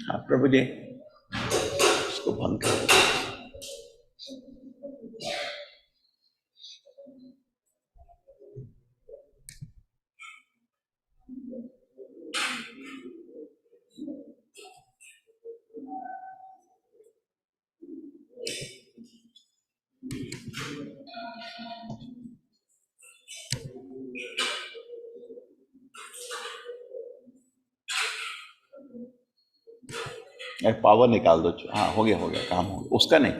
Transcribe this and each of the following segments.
हाँ प्रभु जी, इसको बंद करो। पावर निकाल दो। हाँ हो गया काम हो गया। उसका नहीं,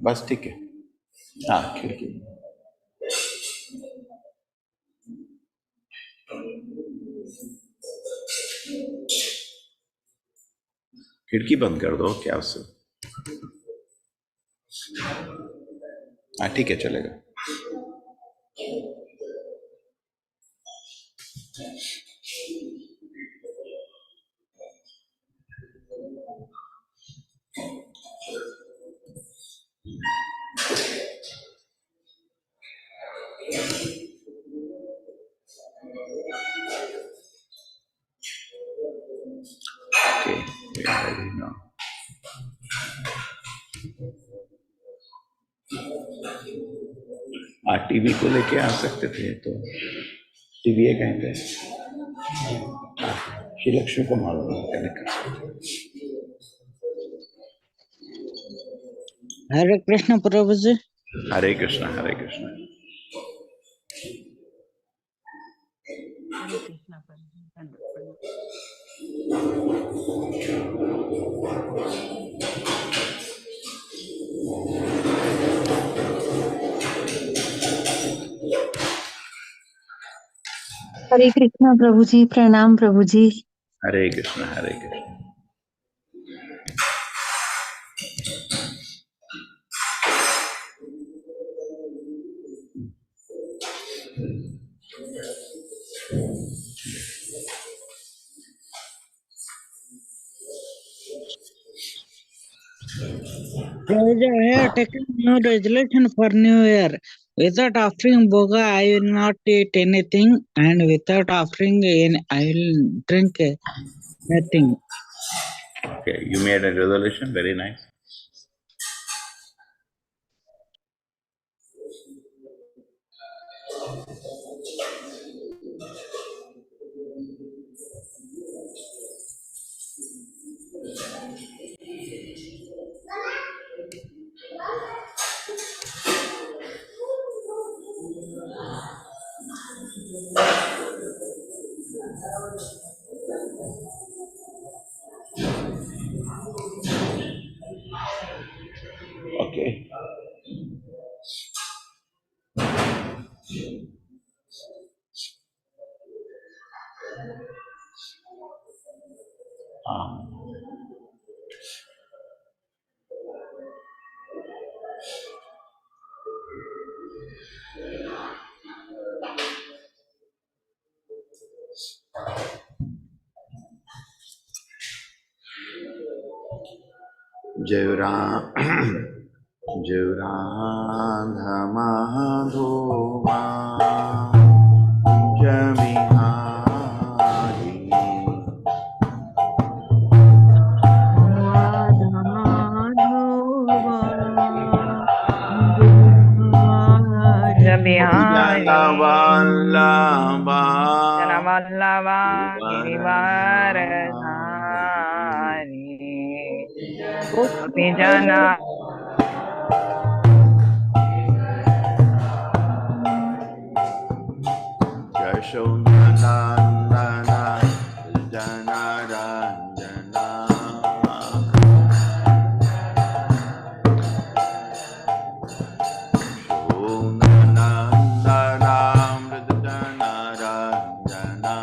बस ठीक है। हाँ खिड़की खिड़की बंद कर दो, क्या उससे। हाँ ठीक है, चलेगा। टीवी को लेके आ सकते थे तो टीवी है कहीं पे, श्री लक्ष्मी को मालूम कर सकते। हरे कृष्ण प्रभु जी। हरे कृष्ण हरे कृष्ण। हरे कृष्ण प्रभु। हरे कृष्णा प्रभु जी, प्रणाम प्रभु जी। हरे कृष्ण हरे Krishna. I have taken new resolution for New Year. Without offering boga, I will not eat anything, and without offering, I will drink nothing. Okay, you made a resolution. Very nice. Okay. Jurandha Madhova Jamihari Janavallava Girivaradhari Gopijana Yashodhanandana Janaranjana Yashodhanandana Janaranjana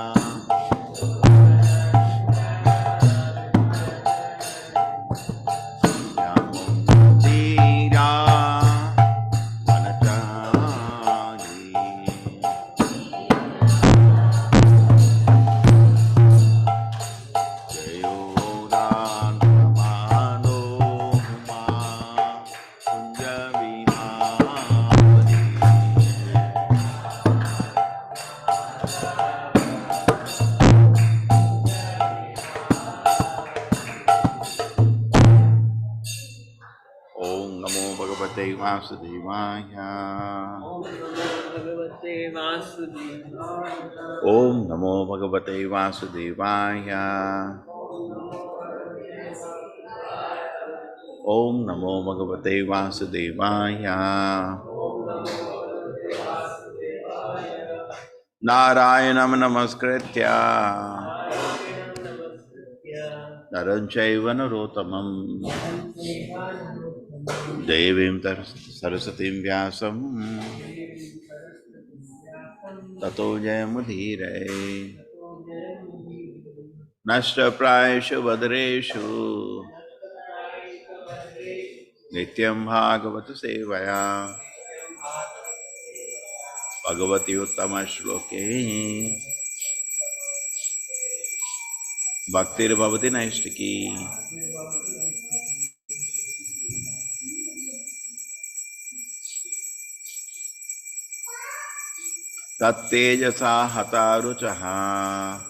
Bhagavate Vasudevaya. Om Namo Bhagavate Vasudevaya. Om Namo Bhagavate Vasudevaya. Narayanam Namaskritya Naram Chaiva Narottamam Devim Sarasatim Vyasam Tato Jayamudhire Nashta Prayeshu Vadreshu Nityam Bhagavata Sevaya Bhagavati Uttama Shloke Bhaktir Bhavati Naistiki. Tattejasa hataruchaha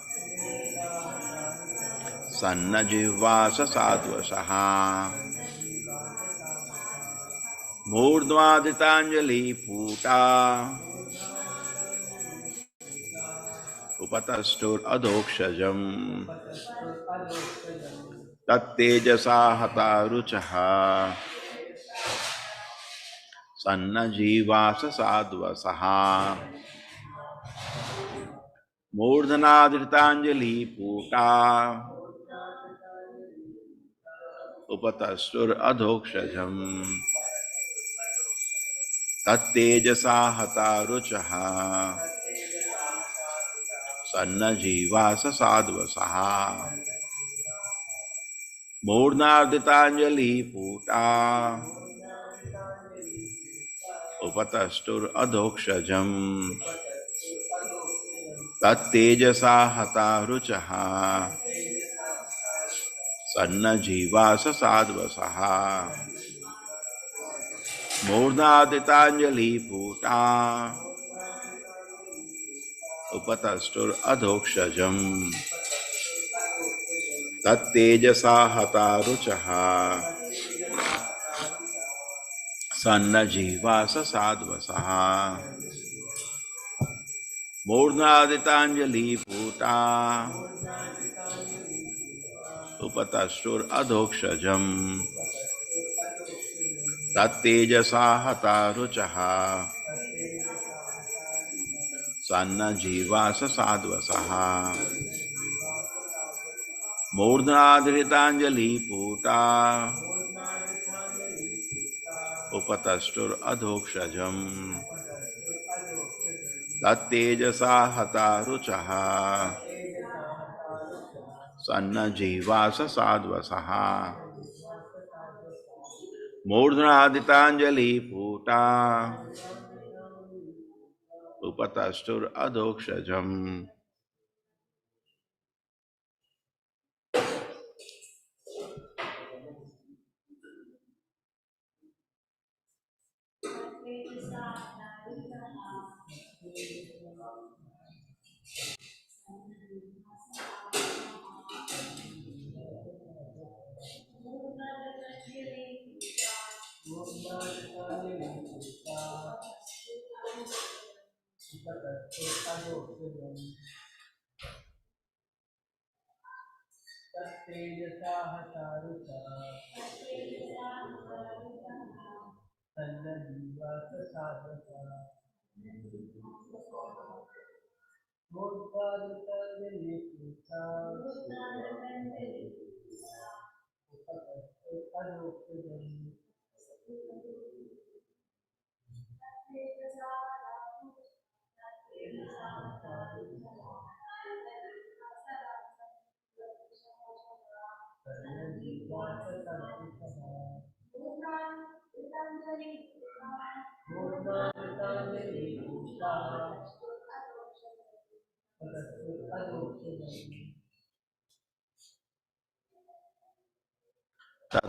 sannajivasa sadvasaha murdvaditanjali puta upatastur adokshajam tattejasa hataruchaha sannajivasa sadvasaha murdhanadritanjali puta upatastur adokshajam tattejasa hataruchaha sannajivasa sadvasaha murnarditanjali puta upatastur adokshajam tattejasa hataruchaha sannajivasa sadvasaha murnarditanjali puta upatastur adokshajam tattejasa hataruchaha sannajivasa sadvasaha murnaditanjali puta upatastur adokshajam tattejasa hataruchaha sannajivasa sadvasaha murnadritanjali puta upatastur adokshajam tattejasa hataruchaha sannajivasa sadvasaha murdhanaditanjali puta upatastur adokshajam.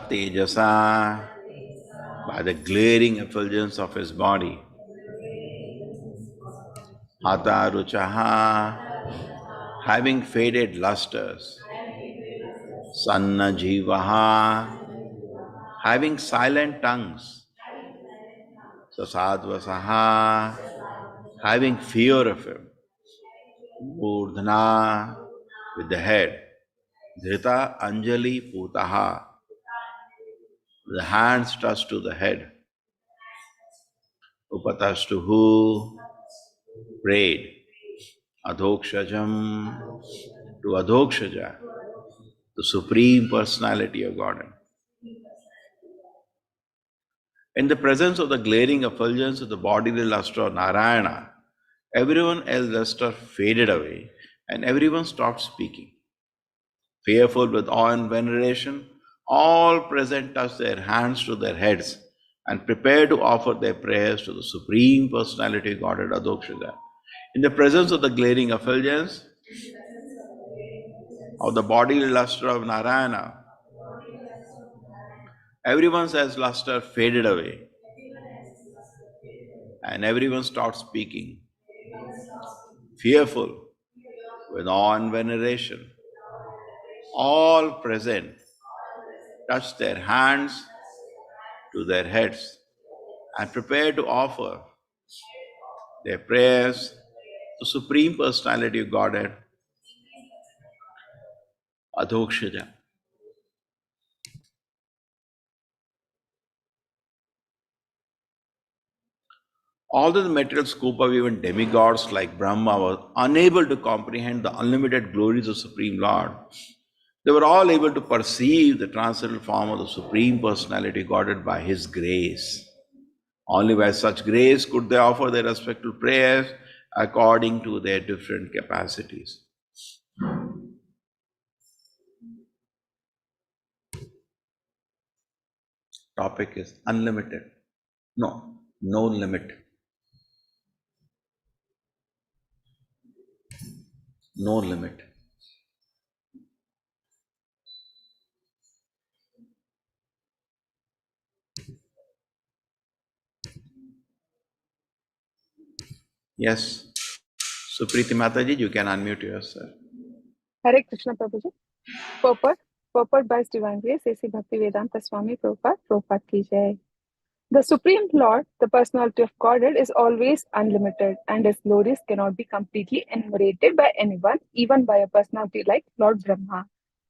Tejasa, by the glaring effulgence of his body. Hata ruchaha, having faded lusters. Sanna jivaha, having silent tongues. sasadvasaha, having fear of him. Urdhana, with the head. Dhrita anjali putaha, the hands touch to the head. Upatastuhu, prayed. Adhokshajam, to Adhokshaja, the Supreme Personality of Godhead. In the presence of the glaring effulgence of the bodily luster of Narayana, everyone else's luster faded away and everyone stopped speaking. Fearful with awe and veneration, all present touched their hands to their heads and prepared to offer their prayers to the Supreme Personality of Godhead Adhokshaja. In the presence of the glaring effulgence of the bodily luster of Narayana, everyone's as luster faded away and everyone stopped speaking. Fearful with awe and veneration, all present touched their hands to their heads and prepared to offer their prayers to Supreme Personality of Godhead, Adhokshaja. Although the material scope of even demigods like Brahma was unable to comprehend the unlimited glories of Supreme Lord, they were all able to perceive the transcendental form of the Supreme Personality of Godhead by His grace. Only by such grace could they offer their respectful prayers according to their different capacities. Topic is unlimited. No, no limit. No limit. Yes. Supriti Mataji, you can unmute yourself. Hare Krishna Prabhuji. Purport by His Divine Grace, A.C. Bhaktivedanta Swami Prabhupada ki jai. The Supreme Lord, the personality of Godhead, is always unlimited, and His glories cannot be completely enumerated by anyone, even by a personality like Lord Brahma.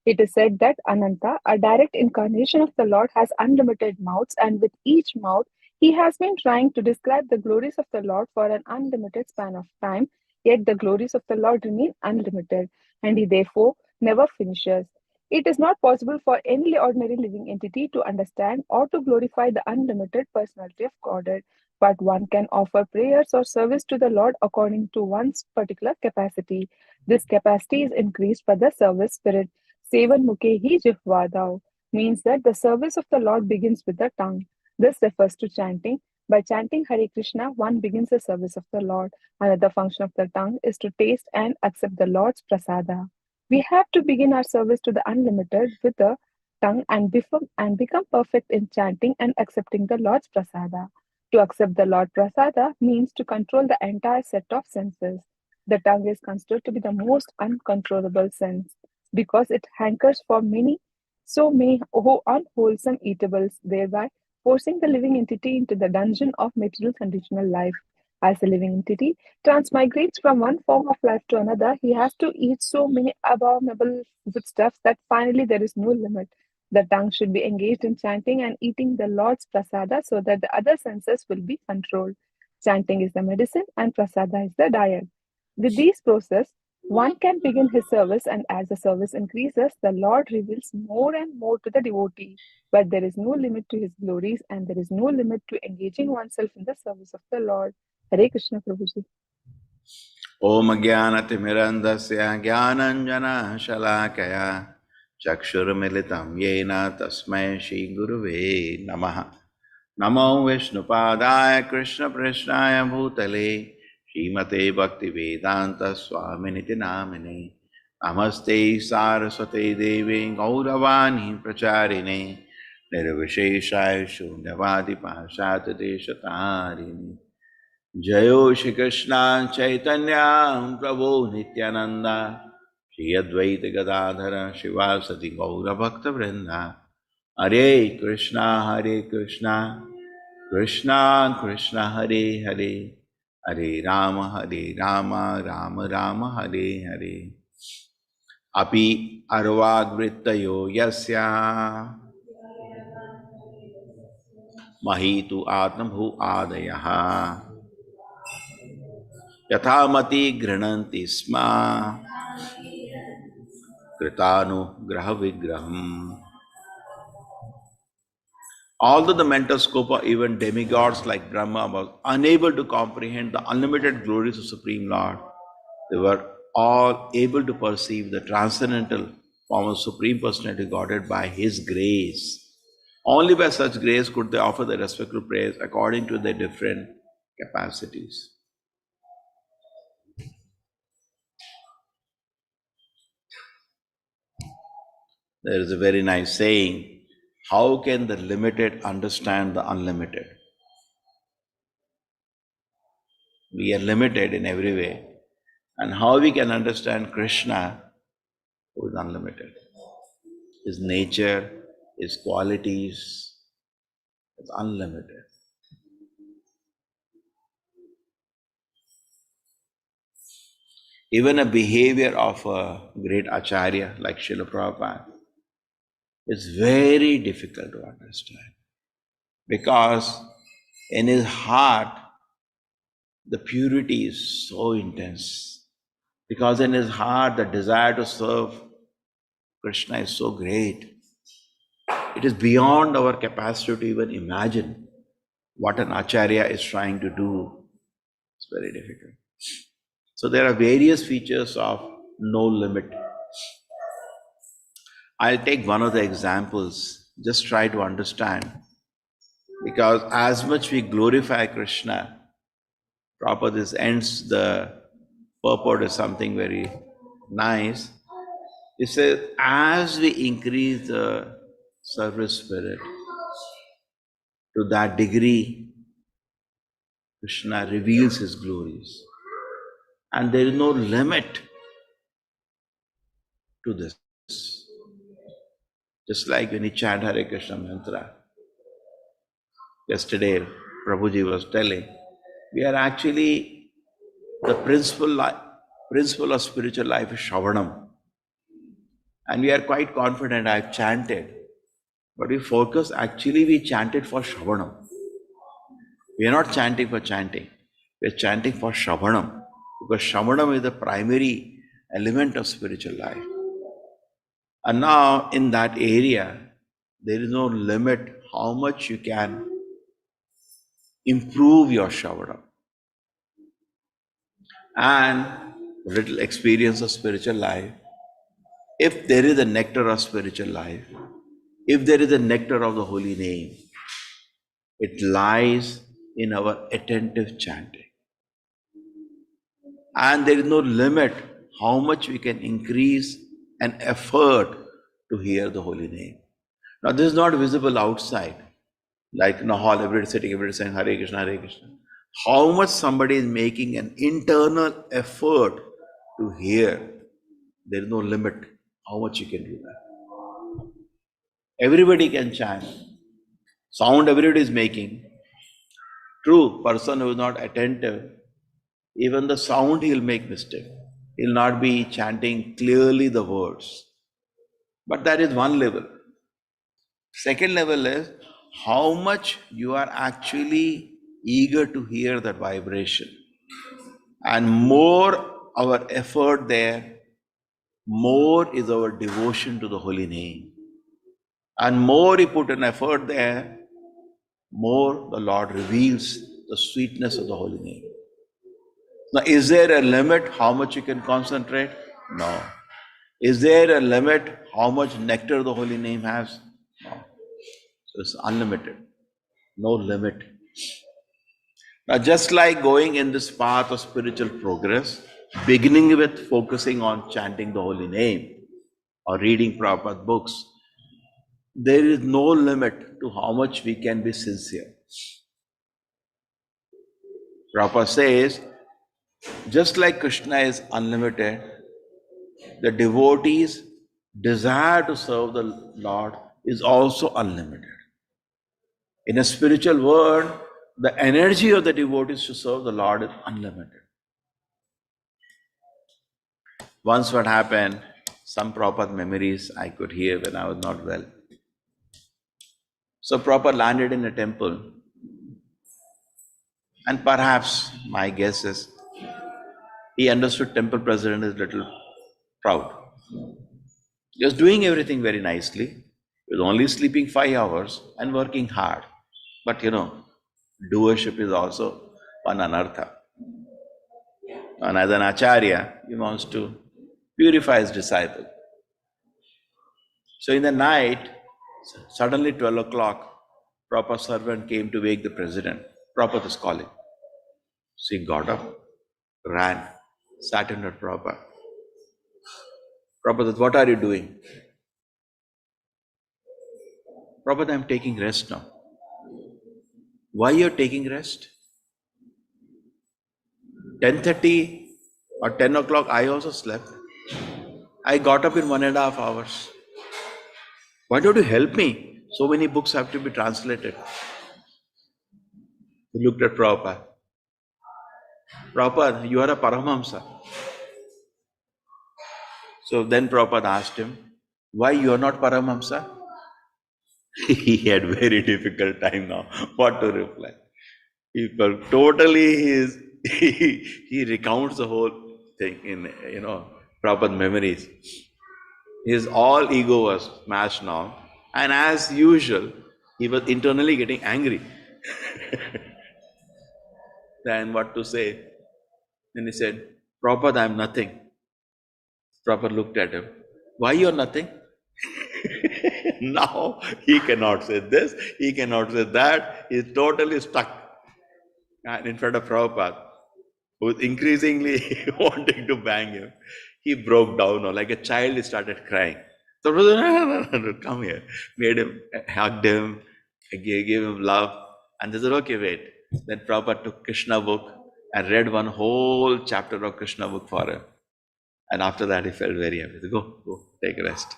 It is said that Ananta, a direct incarnation of the Lord, has unlimited mouths, and with each mouth, he has been trying to describe the glories of the Lord for an unlimited span of time, yet the glories of the Lord remain unlimited, and he therefore never finishes. It is not possible for any ordinary living entity to understand or to glorify the unlimited personality of Godhead, but one can offer prayers or service to the Lord according to one's particular capacity. This capacity is increased by the service spirit. Sevan mukhe hi jihvadao means that the service of the Lord begins with the tongue. This refers to chanting. By chanting Hare Krishna, one begins the service of the Lord. Another function of the tongue is to taste and accept the Lord's prasada. We have to begin our service to the unlimited with the tongue and become perfect in chanting and accepting the Lord's prasada. To accept the Lord prasada means to control the entire set of senses. The tongue is considered to be the most uncontrollable sense because it hankers for many unwholesome eatables, thereby forcing the living entity into the dungeon of material conditional life. As a living entity transmigrates from one form of life to another, he has to eat so many abominable foodstuffs that finally there is no limit. The tongue should be engaged in chanting and eating the Lord's prasada so that the other senses will be controlled. Chanting is the medicine and prasada is the diet. With these process, one can begin his service, and as the service increases, the Lord reveals more and more to the devotee. But there is no limit to his glories, and there is no limit to engaging oneself in the service of the Lord. Hare Krishna Prabhuji. Om Jnanatimirandasya Jnananjana Shalakaya Chakshurmilitam Yena Tasmai Shri Guruve Namaha. Namo Vishnupadaya Krishna Prishnaya Bhutale Srimate Bhaktivedanta Swaminiti Namine Namaste Saraswate Devi Gauravani Pracharine Nirvisheshaya Shunyavadi Pashata Deshatarine Jayo Shri Krishna Chaitanya Prabhu Nityananda Shri Advaita Gadadhara Shivasati Gaura Bhakta Vrinda Hare Krishna Krishna Krishna Hare Hare, Hare Rama Rama Rama Hare Hare. Api arvagrittayo yasya mahitu atmabhu adayaha yathamati grananti sma kritanu graha vigraham. Although the mental scope of even demigods like Brahma was unable to comprehend the unlimited glories of Supreme Lord, they were all able to perceive the transcendental form of Supreme Personality Godhead by His grace. Only by such grace could they offer their respective prayers according to their different capacities. There is a very nice saying, how can the limited understand the unlimited? We are limited in every way. And how we can understand Krishna, who is unlimited? His nature, His qualities, is unlimited. Even a behavior of a great acharya like Srila Prabhupada is very difficult to understand. Because in his heart, the purity is so intense. Because in his heart, the desire to serve Krishna is so great. It is beyond our capacity to even imagine what an acharya is trying to do. It's very difficult. So there are various features of no limit. I'll take one of the examples, just try to understand. Because as much we glorify Krishna, Prabhupada this ends the purport is something very nice. It says, as we increase the service spirit, to that degree, Krishna reveals his glories. And there is no limit to this. Just like when you chant Hare Krishna mantra. Yesterday, Prabhuji was telling, we are actually, the principle of spiritual life is Shravanam. And we are quite confident, I've chanted. But we focus, actually we chanted for Shravanam. We are not chanting for chanting. We are chanting for Shravanam. Because Shravanam is the primary element of spiritual life. And now in that area, there is no limit how much you can improve your Shravanam. And little experience of spiritual life, if there is a nectar of spiritual life, if there is a nectar of the holy name, it lies in our attentive chanting. And there is no limit how much we can increase an effort to hear the holy name. Now this is not visible outside, like in a hall, everybody sitting, everybody saying Hare Krishna, Hare Krishna. How much somebody is making an internal effort to hear, there is no limit how much you can do that. Everybody can chant. Sound everybody is making. True, person who is not attentive, even the sound he'll make mistake. He'll not be chanting clearly the words. But that is one level. Second level is how much you are actually eager to hear that vibration. And more our effort there, more is our devotion to the holy name. And more you put an effort there, more the Lord reveals the sweetness of the holy name. Now, is there a limit how much you can concentrate? No. Is there a limit how much nectar the holy name has? No. So it's unlimited. No limit. Now, just like going in this path of spiritual progress, beginning with focusing on chanting the holy name or reading Prabhupada books, there is no limit to how much we can be sincere. Prabhupada says, just like Krishna is unlimited, the devotee's desire to serve the Lord is also unlimited. In a spiritual world, the energy of the devotees to serve the Lord is unlimited. Once what happened, some proper memories I could hear when I was not well. So proper landed in a temple, and perhaps my guess is he understood temple president is little proud. He was doing everything very nicely. He was only sleeping 5 hours and working hard. But doership is also one anartha. And as an acharya, he wants to purify his disciple. So in the night, suddenly 12 o'clock, proper servant came to wake the president. Prabhupada is calling. So he got up, ran, sat in at Prabhupada. Prabhupada, what are you doing? Prabhupada, I'm taking rest now. Why you're taking rest? 10:30 or 10 o'clock, I also slept. I got up in 1.5 hours. Why don't you help me? So many books have to be translated. He looked at Prabhupada. Prabhupada, you are a Paramahamsa. So then Prabhupada asked him, why you are not Paramahamsa? He had very difficult time now what to reply. He felt totally he recounts the whole thing in Prabhupada memories. His all ego was smashed now, and as usual, he was internally getting angry. Then what to say? Then he said, Prabhupada, I am nothing. Prabhupada looked at him. Why you are nothing? Now he cannot say this, he cannot say that. He is totally stuck. And in front of Prabhupada, who was increasingly wanting to bang him, he broke down. Like a child, he started crying. So Prabhupada, come here. Made him, hugged him, gave him love. And they said, okay, wait. Then Prabhupada took Krishna book and read one whole chapter of Krishna book for him. And after that, he felt very happy. He said, go, take a rest.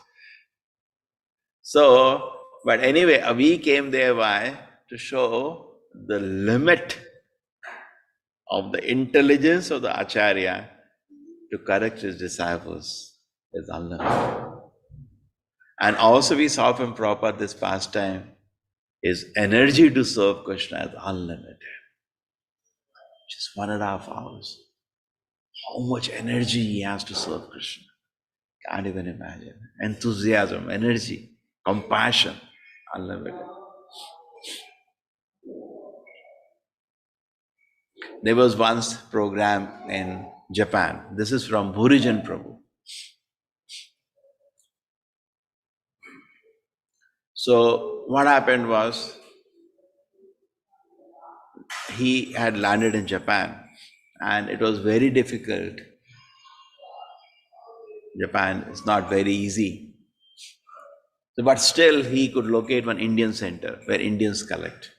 So, but anyway, we came there why? To show the limit of the intelligence of the Acharya to correct his disciples is unlimited. And also we saw from Prabhupada this past time, his energy to serve Krishna is unlimited. Just 1.5 hours. How much energy he has to serve Krishna. Can't even imagine. Enthusiasm, energy, compassion, unlimited. There was once program in Japan. This is from Bhurijan Prabhu. So what happened was, he had landed in Japan and it was very difficult. Japan is not very easy. But still he could locate one Indian center where Indians collect.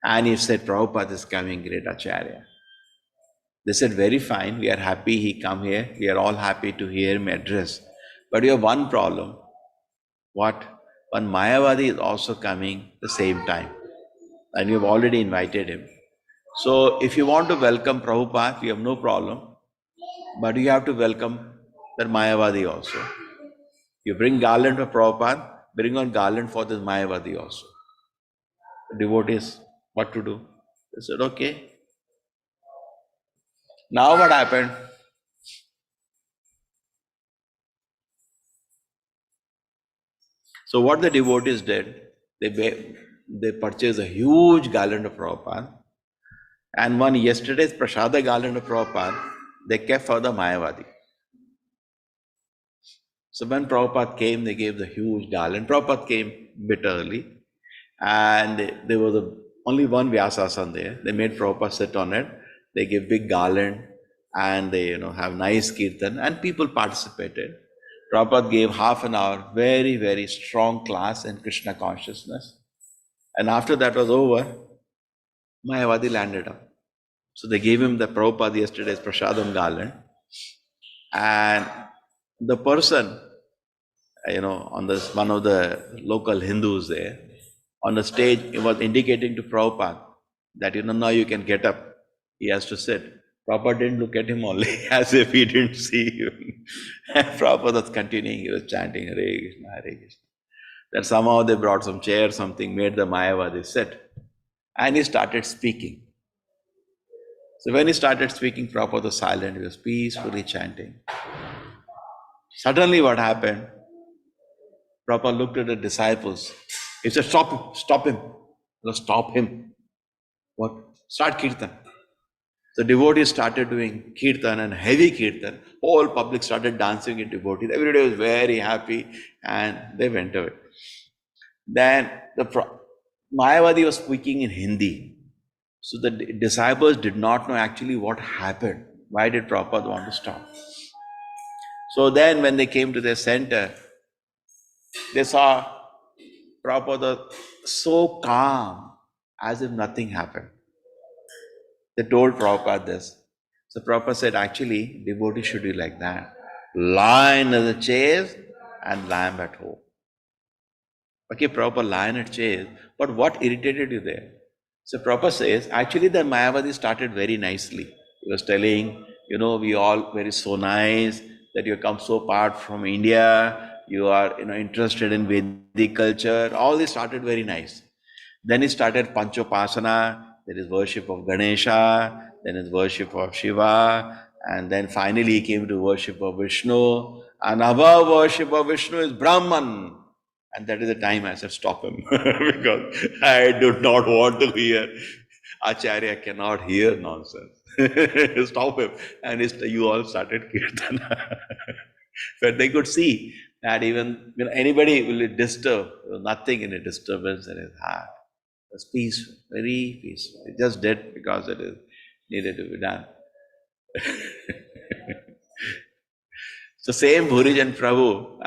And he said, Prabhupada is coming, great Acharya. They said, very fine, we are happy he come here. We are all happy to hear him address. But you have one problem. What? One Mayavadi is also coming the same time. And you have already invited him. So if you want to welcome Prabhupada, we have no problem. But you have to welcome that Mayavadi also. You bring garland for Prabhupada, bring on garland for this Mayavadi also. The devotees, what to do? They said, okay. Now what happened? So what the devotees did, they purchased a huge garland of Prabhupada, and one yesterday's Prasada garland of Prabhupada, they kept for the Mayavadi. So when Prabhupada came, they gave the huge garland. Prabhupada came a bit early, and there was only one Vyasasana there. They made Prabhupada sit on it. They gave big garland, and they have nice kirtan, and people participated. Prabhupada gave half an hour, very, very strong class in Krishna consciousness. And after that was over, Mayavadi landed up. So they gave him the Prabhupada yesterday's Prasadam garland. And the person, on this, one of the local Hindus there, On the stage, he was indicating to Prabhupada that, now you can get up. He has to sit. Prabhupada didn't look at him only as if he didn't see him. And Prabhupada was continuing, he was chanting Hare Krishna, Hare Krishna. Then somehow they brought some chair, something, made the Mayavadi sit. And he started speaking. So when he started speaking, Prabhupada was silent, he was peacefully chanting. Suddenly what happened? Prabhupada looked at the disciples. He said, stop him, stop him. Stop him. What? Start kirtan. The devotees started doing kirtan and heavy kirtan. Whole public started dancing in devotees. Everybody was very happy and they went away. Then Mayavadi was speaking in Hindi. So the disciples did not know actually what happened. Why did Prabhupada want to stop? So then when they came to their center, they saw Prabhupada so calm as if nothing happened. They told Prabhupada this. So Prabhupada said, actually, devotees should be like that. Lion at the chase and lamb at home. Okay, Prabhupada, lion at chase, but what irritated you there? So Prabhupada says, actually the Mayavadi started very nicely. He was telling, we all very so nice that you come so far from India, you are interested in Vedic culture. All this started very nice. Then he started Panchopasana, there is worship of Ganesha, then is worship of Shiva, and then finally he came to worship of Vishnu, and above worship of Vishnu is Brahman. And that is the time I said, stop him, because I do not want to hear. Acharya cannot hear nonsense. Stop him. And you all started kirtana. But they could see that even anybody will disturb, nothing in a disturbance in his heart. It was peaceful, very peaceful. It just did because it is needed to be done. So same Bhurijan Prabhu,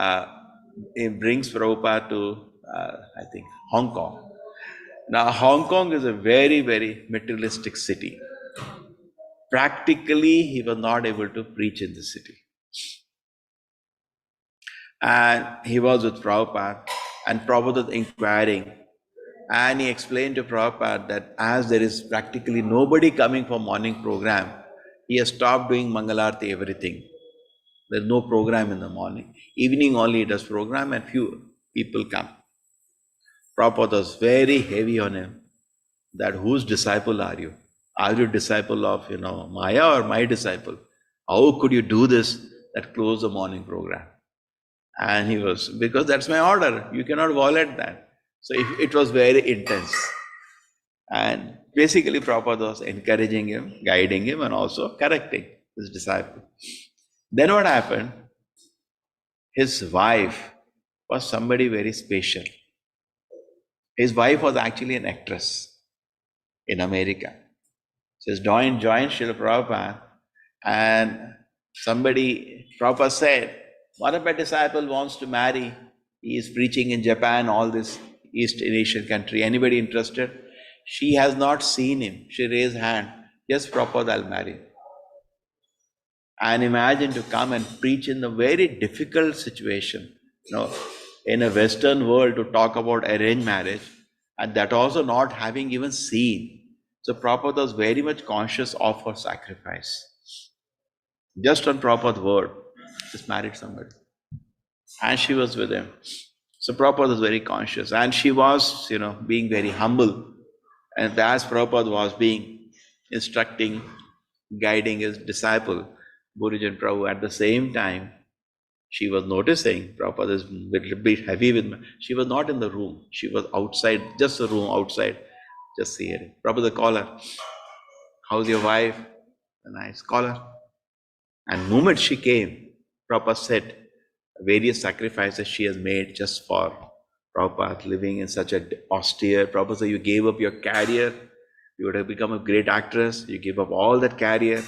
it brings Prabhupada to, I think, Hong Kong. Now, Hong Kong is a very, very materialistic city. Practically, he was not able to preach in the city. And he was with Prabhupada, and Prabhupada was inquiring. And he explained to Prabhupada that as there is practically nobody coming for morning program, he has stopped doing Mangalarti, everything. There's no program in the morning. Evening only he does program and few people come. Prabhupada was very heavy on him that whose disciple are you? Are you disciple of, Maya or my disciple? How could you do this, that close the morning program? And he was, because that's my order. You cannot violate that. So it was very intense. And basically Prabhupada was encouraging him, guiding him, and also correcting his disciple. Then what happened? His wife was somebody very special. His wife was actually an actress in America. She has joined Srila Prabhupada, and Prabhupada said, one of my disciples wants to marry. He is preaching in Japan, all this East Asian country. Anybody interested? She has not seen him. She raised hand. Yes, Prabhupada, I'll marry him. And imagine to come and preach in a very difficult situation, in a Western world, to talk about arranged marriage, and that also not having even seen. So Prabhupada was very much conscious of her sacrifice. Just on Prabhupada's word, just married somebody. And she was with him. So Prabhupada was very conscious. And she was, being very humble. And as Prabhupada was instructing, guiding his disciple, Bhurijan Prabhu, at the same time, she was noticing Prabhupada is a little bit heavy with me. She was not in the room. She was outside, just the room outside, just hearing. Prabhupada called her. How's your wife? And I call her. And the moment she came, Prabhupada said various sacrifices she has made just for Prabhupada, living in such an austere. Prabhupada said, you gave up your career. You would have become a great actress. You gave up all that career.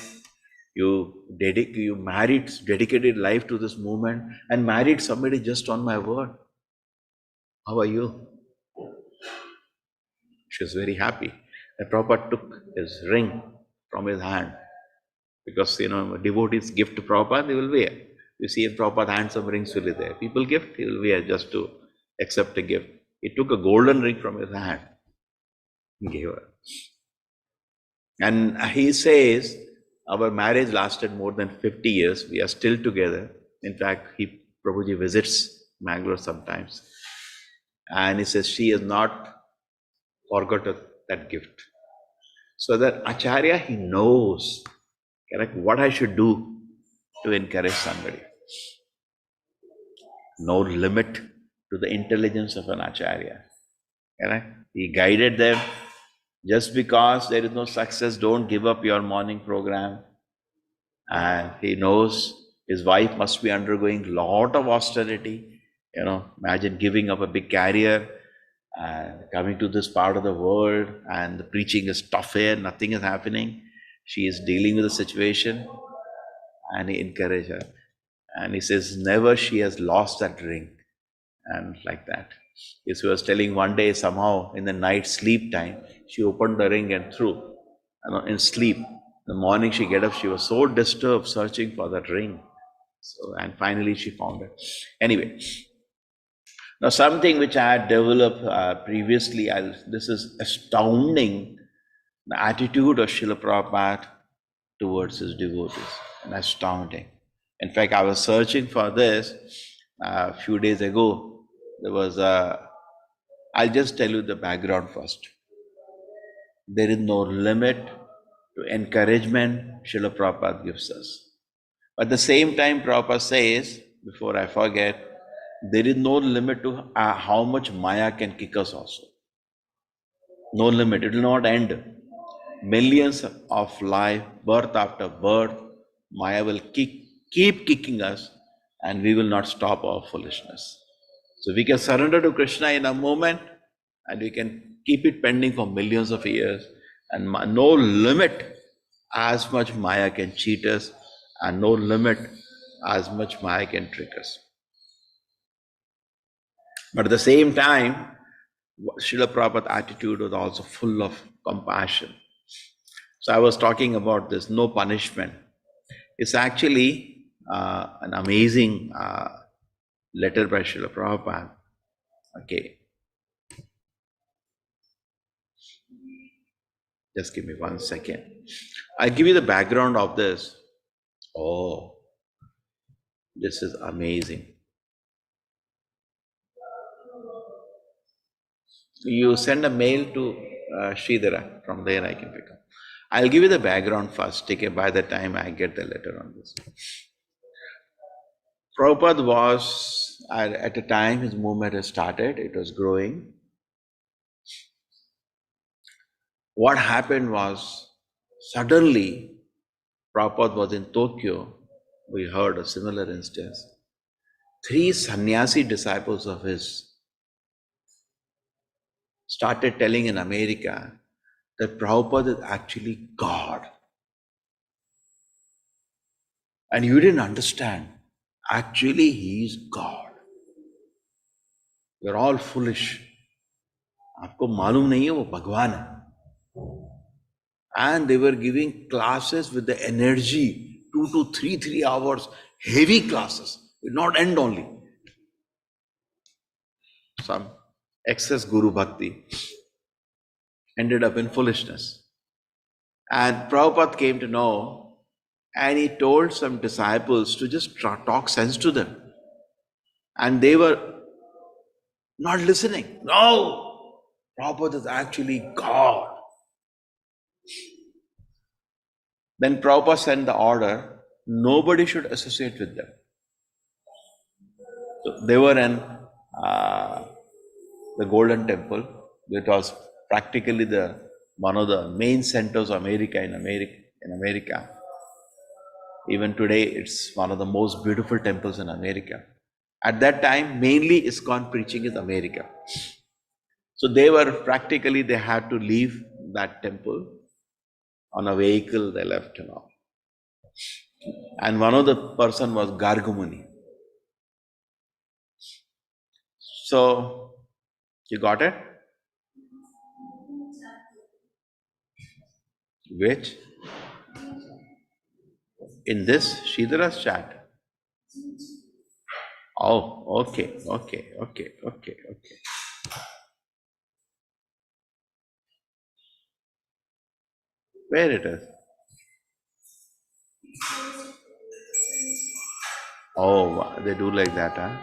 You married, dedicated life to this movement, and married somebody just on my word. How are you? She was very happy. And Prabhupada took his ring from his hand. Because, devotees gift to Prabhupada, they will wear. You see in Prabhupada hand, some rings will be there. People gift, he will wear just to accept a gift. He took a golden ring from his hand and gave her. And he says, our marriage lasted more than 50 years. We are still together. In fact, Prabhuji visits Mangalore sometimes. And he says, she has not forgotten that gift. So that Acharya, he knows, correct, what I should do to encourage somebody. No limit to the intelligence of an Acharya. Correct? He guided them. Just because there is no success, don't give up your morning program. And he knows his wife must be undergoing a lot of austerity. Imagine giving up a big career and coming to this part of the world, and the preaching is tough here, nothing is happening. She is dealing with the situation, and he encouraged her. And he says, never she has lost that ring. And like that. He was telling one day, somehow in the night sleep time, she opened the ring and threw, in sleep. The morning she get up, she was so disturbed searching for that ring. So, and finally she found it. Anyway, now something which I had developed previously, this is astounding, the attitude of Srila Prabhupada towards his devotees, and astounding. In fact, I was searching for this a few days ago. There was I'll just tell you the background first. There is no limit to encouragement Srila Prabhupada gives us. At the same time, Prabhupada says, before I forget, there is no limit to how much Maya can kick us also. No limit, it will not end. Millions of life, birth after birth, Maya will keep kicking us, and we will not stop our foolishness. So we can surrender to Krishna in a moment, and we can keep it pending for millions of years, and no limit as much Maya can cheat us, and no limit as much Maya can trick us. But at the same time, Srila Prabhupada's attitude was also full of compassion. So I was talking about this, no punishment. It's actually an amazing letter by Srila Prabhupada. Okay. Just give me 1 second. I'll give you the background of this. Oh, this is amazing. You send a mail to Sridhara, from there I can pick up. I'll give you the background first, okay, by the time I get the letter on this. Prabhupada was, at a time his movement had started, it was growing. What happened was, suddenly, Prabhupada was in Tokyo, we heard a similar instance. 3 sannyasi disciples of his started telling in America that Prabhupada is actually God. And you didn't understand. Actually, he is God. You're all foolish. आपको मालूम नहीं है वो भगवान है. And they were giving classes with the energy, 2 to 3 hours, heavy classes, will not end only. Some excess Guru Bhakti ended up in foolishness. And Prabhupada came to know, and he told some disciples to just talk sense to them. And they were not listening. No, Prabhupada is actually God. Then Prabhupada sent the order, nobody should associate with them. So they were in the Golden Temple. It was practically one of the main centers of in America. Even today, it's one of the most beautiful temples in America. At that time, mainly ISKCON preaching is America. So they had to leave that temple on a vehicle, they left and all. And one of the person was Gargamuni. So, you got it? Which? In this Sridhara's chat. Oh, okay. Where it is? Oh, they do like that, huh?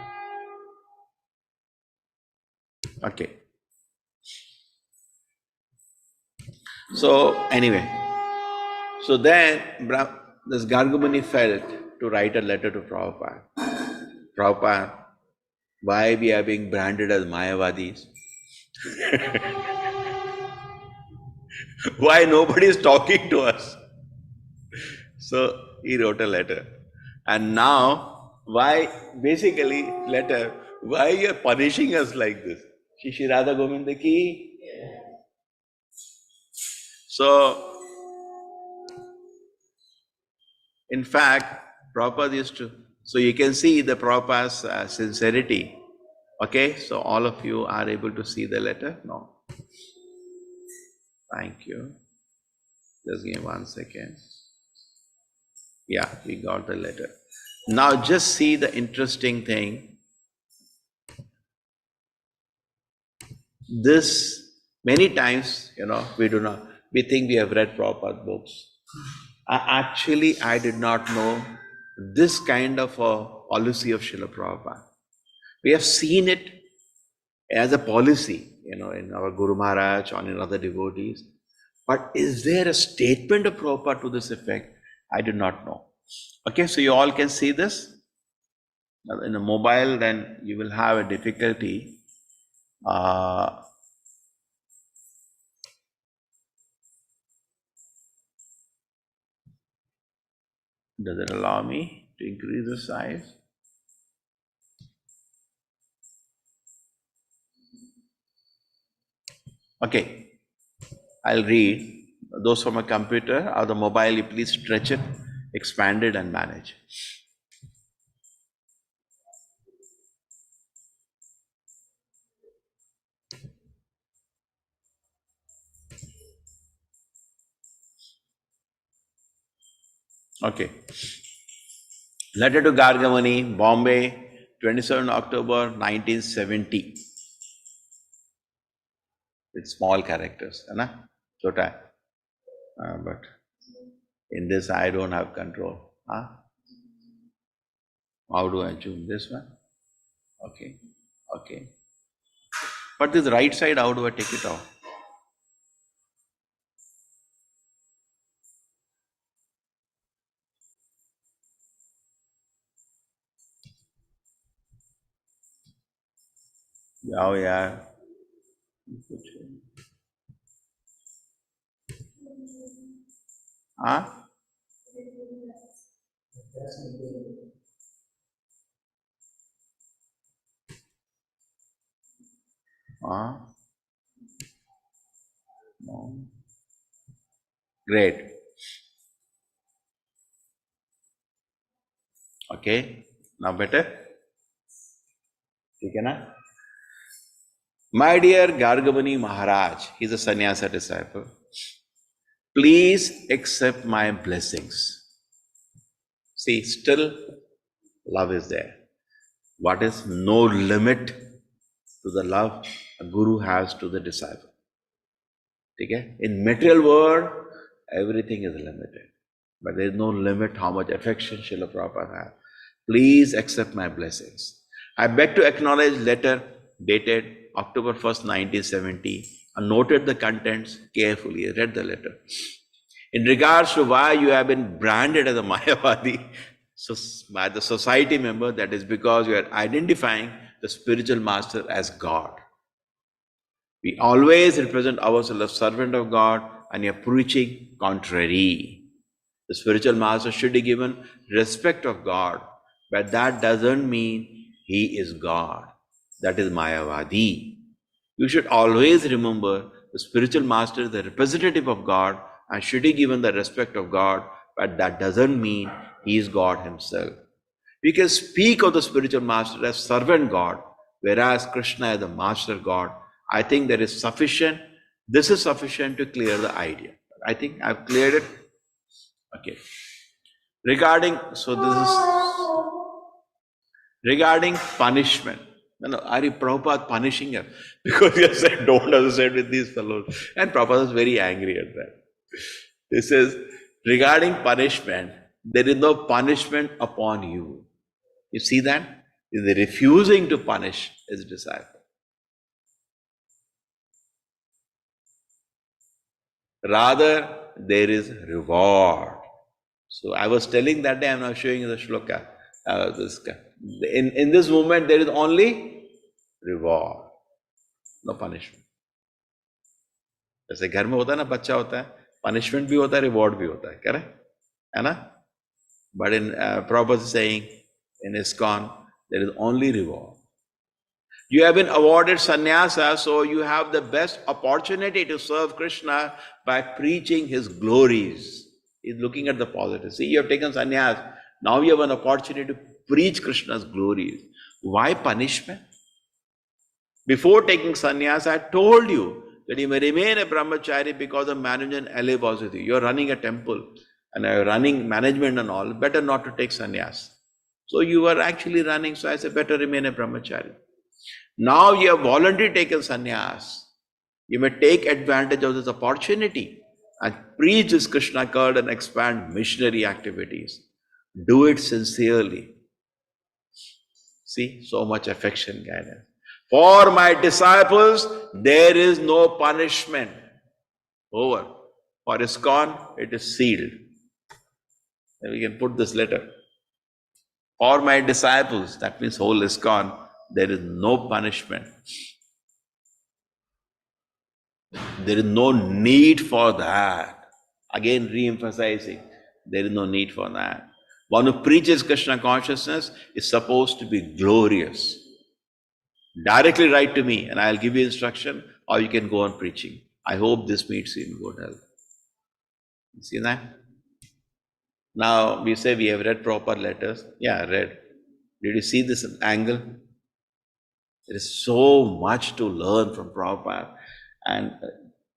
Okay. So anyway, so then this Gargamuni felt to write a letter to Prabhupada. Prabhupada, why we are being branded as Mayavadis? Why nobody is talking to us? So he wrote a letter. And now, why, basically, letter, why you are punishing us like this? Shri Radha Govinda ki. So, in fact, Prabhupada used to, so you can see the Prabhupada's sincerity. Okay, so all of you are able to see the letter? No. Thank you. Just give me 1 second. Yeah, we got the letter. Now just see the interesting thing. This, many times, we think we have read Prabhupada books. Actually, I did not know this kind of a policy of Srila Prabhupada. We have seen it as a policy, in our Guru Maharaj or in other devotees. But is there a statement of Prabhupada to this effect? I do not know. Okay, so you all can see this. In a mobile, then you will have a difficulty. Does it allow me to increase the size? Okay, I'll read. Those from a computer or the mobile, you please stretch it, expand it, and manage. Okay. Letter to Gargamuni, Bombay, 27 October 1970. With small characters, na? Chota. But in this, I don't have control. Huh? How do I choose this one? Okay, okay. But this right side, how do I take it off? Oh yeah. Huh? Huh? No. Great. Okay. Now better? Okay, na? My dear Gargamuni Maharaj, he's a sannyasa disciple. Please accept my blessings. See, still love is there. What is no limit to the love a guru has to the disciple? Okay? In material world, everything is limited. But there is no limit how much affection Srila Prabhupada has. Please accept my blessings. I beg to acknowledge letter dated October 1st, 1970, and noted the contents carefully. Read the letter. In regards to why you have been branded as a Mayavadi by the society member, that is because you are identifying the spiritual master as God. We always represent ourselves as servant of God, and you are preaching contrary. The spiritual master should be given respect of God, but that doesn't mean he is God. That is Mayavadi. You should always remember the spiritual master is the representative of God and should be given the respect of God, but that doesn't mean he is God himself. We can speak of the spiritual master as servant God, whereas Krishna is the master God. I think there is sufficient, this is sufficient to clear the idea. I think I've cleared it. Okay. Regarding punishment. No, are you Prabhupada punishing her? Because you said don't associate with these fellows. And Prabhupada is very angry at that. He says, regarding punishment, there is no punishment upon you. You see that? He is refusing to punish his disciple. Rather, there is reward. So I was telling that day, I'm now showing you the shloka. In this moment, there is only reward, no punishment. जैसे घर में होता है ना, बच्चा होता है, punishment भी होता है, reward भी होता है, correct? है ना? But in Prabhupada is saying, in ISKCON, there is only reward. You have been awarded sannyasa, so you have the best opportunity to serve Krishna by preaching his glories. He's looking at the positive. See, you have taken sannyas. Now you have an opportunity to preach Krishna's glories. Why punishment? Before taking sannyas, I told you that you may remain a brahmachari because of management LA was with you. You're running a temple and you're running management and all. Better not to take sannyas. So you were actually running, so I said, better remain a brahmachari. Now you have voluntarily taken sannyas. You may take advantage of this opportunity and preach this Krishna cult and expand missionary activities. Do it sincerely. See, so much affection, guidance. For my disciples, there is no punishment. Over. For ISKCON, it is sealed. And we can put this letter. For my disciples, that means whole ISKCON, there is no punishment. There is no need for that. Again, re-emphasizing, there is no need for that. One who preaches Krishna consciousness is supposed to be glorious. Directly write to me and I'll give you instruction, or you can go on preaching. I hope this meets you in good health. You see that? Now, we say we have read proper letters. Yeah, read. Did you see this angle? There is so much to learn from Prabhupada. And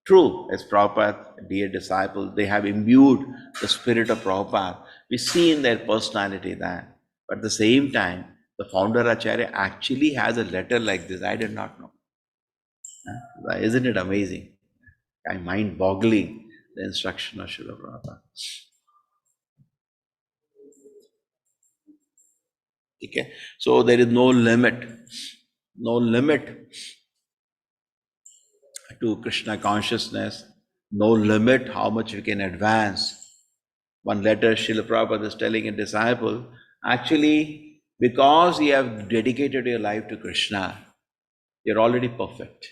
true, as Prabhupada, dear disciples, they have imbued the spirit of Prabhupada. We see in their personality that. But at the same time, the founder Acharya actually has a letter like this. I did not know. Isn't it amazing? Mind-boggling, the instruction of Srila Prabhupada. Okay? So there is no limit to Krishna consciousness, no limit how much we can advance. One letter Srila Prabhupada is telling a disciple, actually, because you have dedicated your life to Krishna, you're already perfect.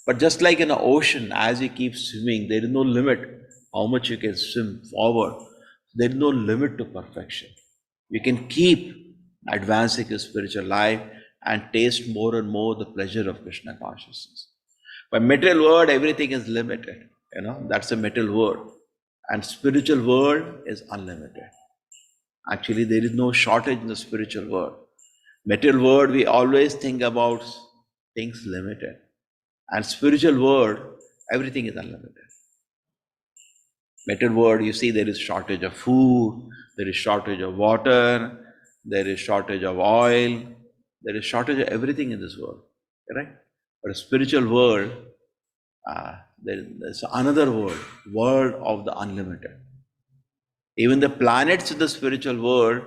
But just like in an ocean, as you keep swimming, there is no limit how much you can swim forward. There is no limit to perfection. You can keep advancing your spiritual life and taste more and more the pleasure of Krishna consciousness. By material world, everything is limited. That's a material world. And spiritual world is unlimited. Actually, there is no shortage in the spiritual world. Material world, we always think about things limited. And spiritual world, everything is unlimited. Material world, you see there is shortage of food, there is shortage of water, there is shortage of oil, there is shortage of everything in this world. Correct? But a spiritual world, there's another world of the unlimited. Even the planets in the spiritual world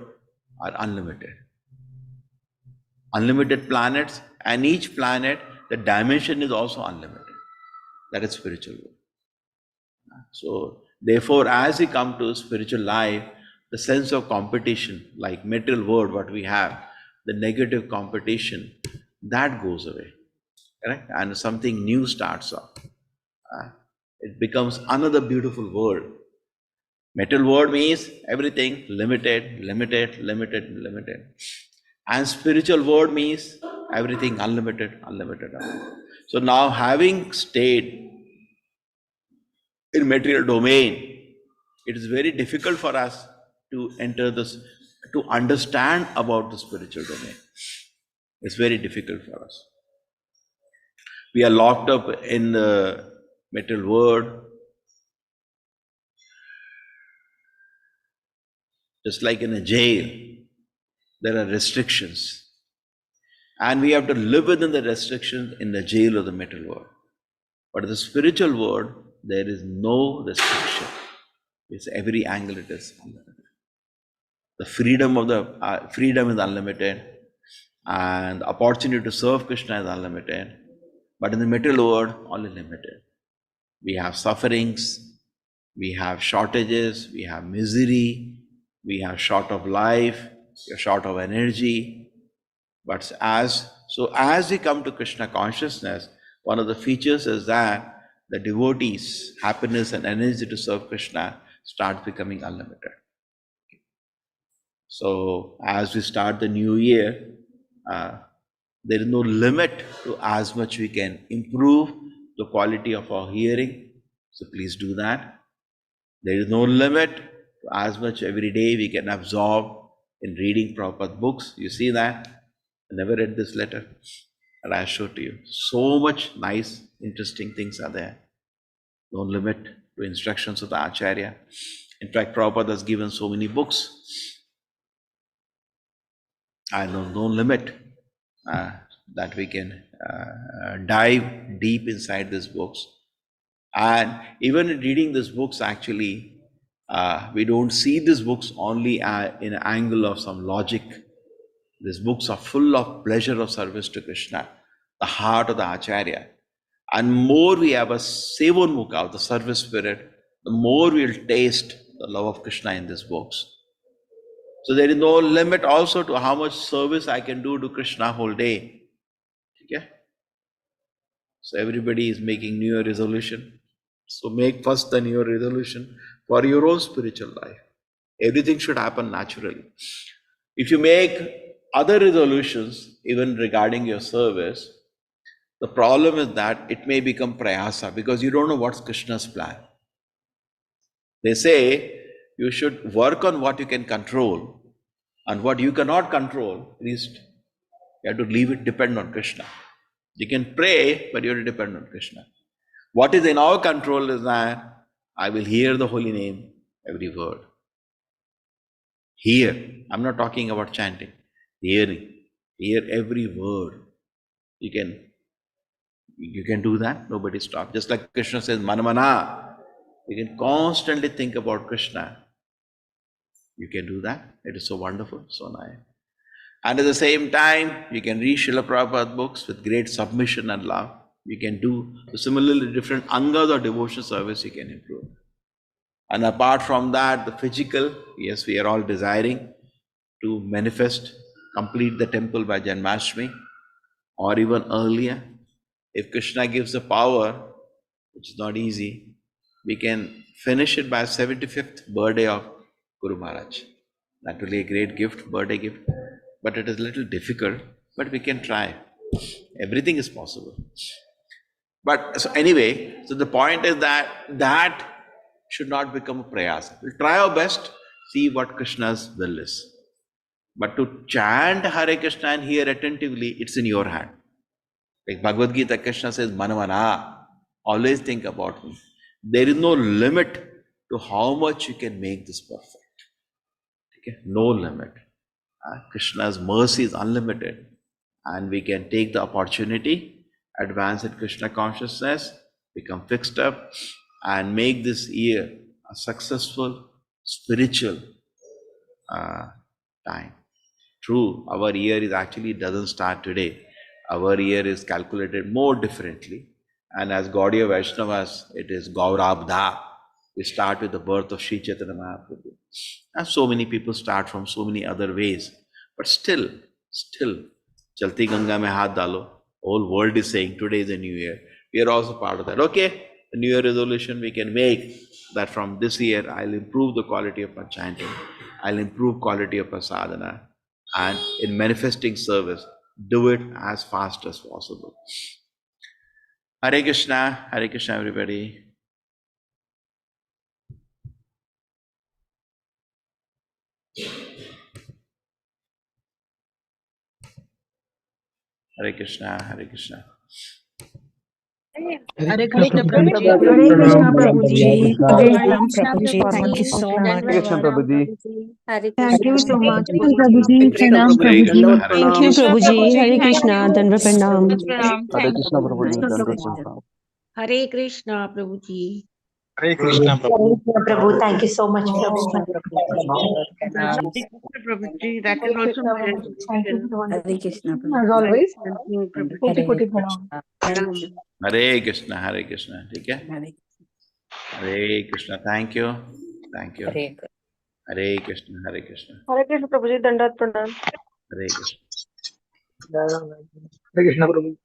are unlimited. Unlimited planets, and each planet, the dimension is also unlimited. That is spiritual world. So, therefore, as we come to spiritual life, the sense of competition, like material world, what we have, the negative competition, that goes away. Correct? And something new starts up. It becomes another beautiful world. Material world means everything limited. And spiritual world means everything unlimited. So now, having stayed in material domain, it is very difficult for us to enter this, to understand about the spiritual domain. It's very difficult for us. We are locked up in the material world, just like in a jail. There are restrictions. And we have to live within the restrictions in the jail of the material world. But the spiritual world, there is no restriction. It's every angle it is unlimited. The freedom of the freedom is unlimited, and the opportunity to serve Krishna is unlimited. But in the material world, only limited. We have sufferings, we have shortages, we have misery, we have short of life, we are short of energy. But as we come to Krishna consciousness, one of the features is that the devotees' happiness and energy to serve Krishna starts becoming unlimited. So as we start the new year, there is no limit to as much we can improve the quality of our hearing. So please do that. There is no limit to as much every day we can absorb in reading Prabhupada books. You see that? I never read this letter, but I show to you. So much nice, interesting things are there. No limit to instructions of the Acharya. In fact, Prabhupada has given so many books. I know no limit that we can dive deep inside these books. And even in reading these books, actually, we don't see these books only in an angle of some logic. These books are full of pleasure of service to Krishna, the heart of the Acharya. And more we have a sevonmukha of the service spirit, the more we'll taste the love of Krishna in these books. So there is no limit also to how much service I can do to Krishna whole day. Okay? So everybody is making New Year resolution. So make first the New Year resolution for your own spiritual life. Everything should happen naturally. If you make other resolutions, even regarding your service, the problem is that it may become prayasa because you don't know what's Krishna's plan. They say you should work on what you can control, and what you cannot control, at least you have to leave it, depend on Krishna. You can pray, but you have to depend on Krishna. What is in our control is that I will hear the holy name, every word. Hear. I'm not talking about chanting. Hearing. Hear every word. You can do that. Nobody stops. Just like Krishna says, Manamana. You can constantly think about Krishna. You can do that. It is so wonderful, so nice. And at the same time, you can read Srila Prabhupada books with great submission and love. You can do similarly different angas of devotion service you can improve. And apart from that, the physical, yes, we are all desiring to manifest, complete the temple by Janmashtami or even earlier. If Krishna gives the power, which is not easy, we can finish it by 75th birthday of Guru Maharaj. That will be a great gift, birthday gift. But it is a little difficult, but we can try. Everything is possible. But so anyway, so the point is that should not become a prayasa. We'll try our best, see what Krishna's will is. But to chant Hare Krishna and hear attentively, it's in your hand. Like Bhagavad Gita, Krishna says, Manavana, always think about me. There is no limit to how much you can make this perfect. Okay? No limit. Krishna's mercy is unlimited, and we can take the opportunity, advance in Krishna consciousness, become fixed up, and make this year a successful spiritual time. True, our year is actually doesn't start today. Our year is calculated more differently, and as Gaudiya Vaishnavas, it is Gaurabdha. We start with the birth of Sri Chaitanya Mahaprabhu. And so many people start from so many other ways. But still, Chalti Ganga mein haath dalo. Whole world is saying today is a new year. We are also part of that. Okay, a new year resolution we can make that from this year I'll improve the quality of my chanting. I'll improve quality of my sadhana. And in manifesting service, do it as fast as possible. Hare Krishna everybody. Hare Krishna. Hare Krishna Hare Prabhuji. Prabhuji. Hare Krishna Prabhuji. Hare Great Ram Krishna Prabhuji, thank you so much. Krishna Prabhuji. Thank you so much. Hare Prabhuji. Krishna Pranam Prabhuji, Prabhuji. Dandavat Thank Pranam. you, Prabhuji. Hare Thank Krishna, you. Dandavat Pranam. Hare Hare Krishna Krishna Prabhuji, Prabhuji, Dandavат Dandavat Pranam. Pranam. Hare Krishna, Prabhuji. Hare Krishna, Prabhu. Prabhu, thank you so much, Hare Prabhu. Krishna Prabhuji. Hare Krishna Prabhuji, that is Hare also Krishna, my Prabhuji. Thank you resolution. for the wonderful Hare Krishna presentation, as Prabhuji. always. Thank you, Prabhuji. Koti Hare koti pranam. Krishna. Pranam. Hare Krishna, Hare Krishna. ठीक है? Hare Hare Krishna. Thank you. Thank you. Hare Hare Krishna, Hare Krishna. Hare Krishna, Prabhuji. Dandat pranam. Hare Krishna. Hare Krishna, Prabhu.